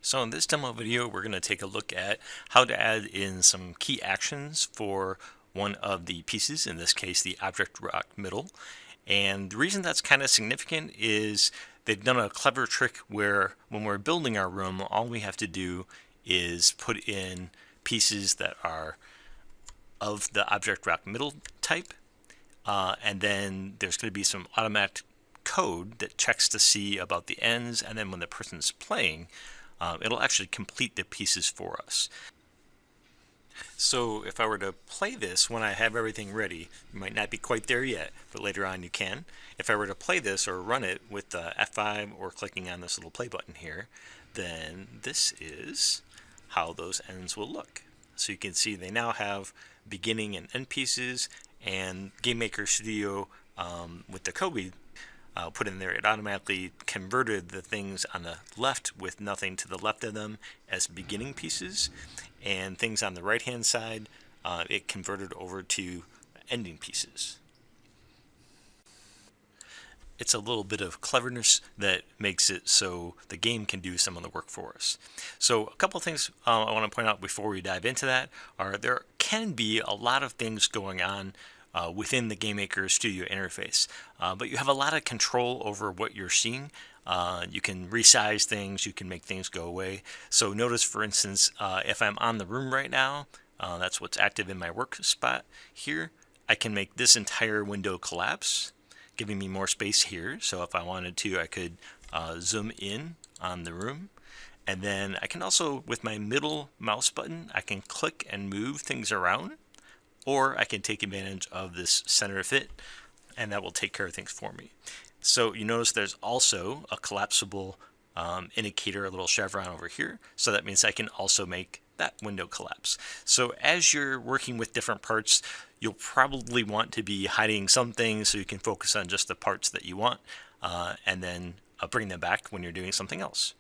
So in this demo video, we're going to take a look at how to add in some key actions for one of the pieces, in this case, the object rock middle. And the reason that's kind of significant is they've done a clever trick where when we're building our room, all we have to do is put in pieces that are of the object rock middle type. And then there's going to be some automatic code that checks to see about the ends, and then when the person's playing, it'll actually complete the pieces for us. So if I were to play this when I have everything ready, you might not be quite there yet, but later on you can. If I were to play this or run it with F5 or clicking on this little play button here, then this is how those ends will look. So you can see they now have beginning and end pieces, and GameMaker Studio with the code we put in there, it automatically converted the things on the left with nothing to the left of them as beginning pieces, and things on the right hand side it converted over to ending pieces. It's a little bit of cleverness that makes it so the game can do some of the work for us. So a couple of things I want to point out before we dive into that are there can be a lot of things going on within the GameMaker Studio interface, but you have a lot of control over what you're seeing. You can resize things, you can make things go away. So notice, for instance, if I'm on the room right now, that's what's active in my work spot here, I can make this entire window collapse, giving me more space here. So if I wanted to, I could zoom in on the room. And then I can also, with my middle mouse button, I can click and move things around, or I can take advantage of this center fit, and that will take care of things for me. So you notice there's also a collapsible indicator, a little chevron over here. So that means I can also make that window collapse. So as you're working with different parts, you'll probably want to be hiding some things so you can focus on just the parts that you want, and then bring them back when you're doing something else.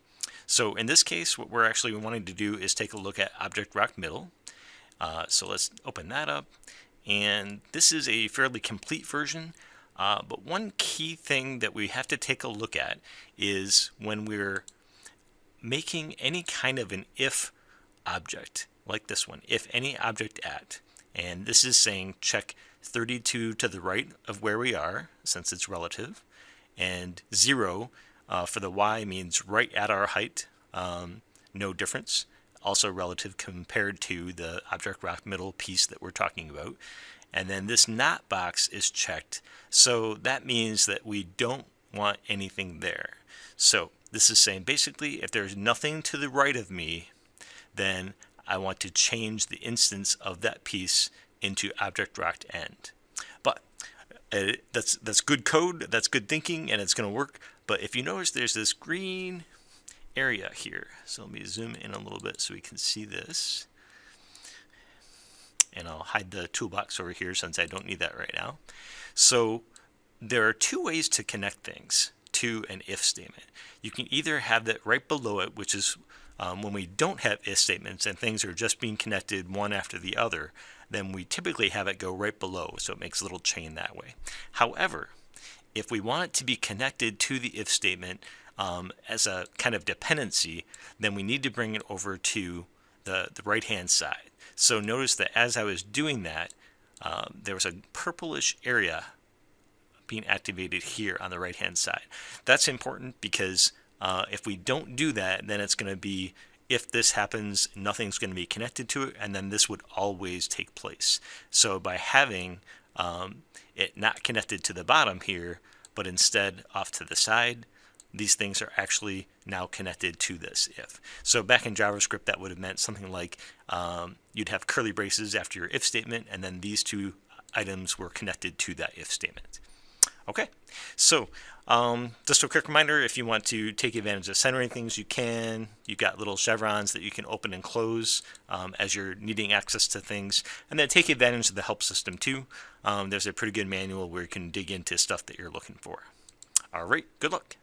So in this case, what we're actually wanting to do is take a look at Object Rock Middle. So let's open that up, and this is a fairly complete version, but one key thing that we have to take a look at is when we're making any kind of an if object, like this one, if any object at, and this is saying check 32 to the right of where we are, since it's relative, and 0 for the y means right at our height, no difference, also relative compared to the object rock middle piece that we're talking about. And then this not box is checked, so that means that we don't want anything there. So this is saying basically if there's nothing to the right of me, then I want to change the instance of that piece into object rocked end. But that's good code, that's good thinking, and it's going to work. But if you notice, there's this green area here. So let me zoom in a little bit so we can see this. And I'll hide the toolbox over here since I don't need that right now. So there are two ways to connect things to an if statement. You can either have that right below it, which is when we don't have if statements and things are just being connected one after the other, then we typically have it go right below, so it makes a little chain that way. However, if we want it to be connected to the if statement as a kind of dependency, then we need to bring it over to the right hand side. So notice that as I was doing that, there was a purplish area being activated here on the right hand side. That's important because if we don't do that, then it's going to be, if this happens, nothing's going to be connected to it, and then this would always take place. So by having it not connected to the bottom here, but instead off to the side, these things are actually now connected to this if. So back in JavaScript, that would have meant something like you'd have curly braces after your if statement, and then these two items were connected to that if statement. Okay, so just a quick reminder, if you want to take advantage of centering things, you can. You've got little chevrons that you can open and close as you're needing access to things. And then take advantage of the help system too. There's a pretty good manual where you can dig into stuff that you're looking for. All right, good luck.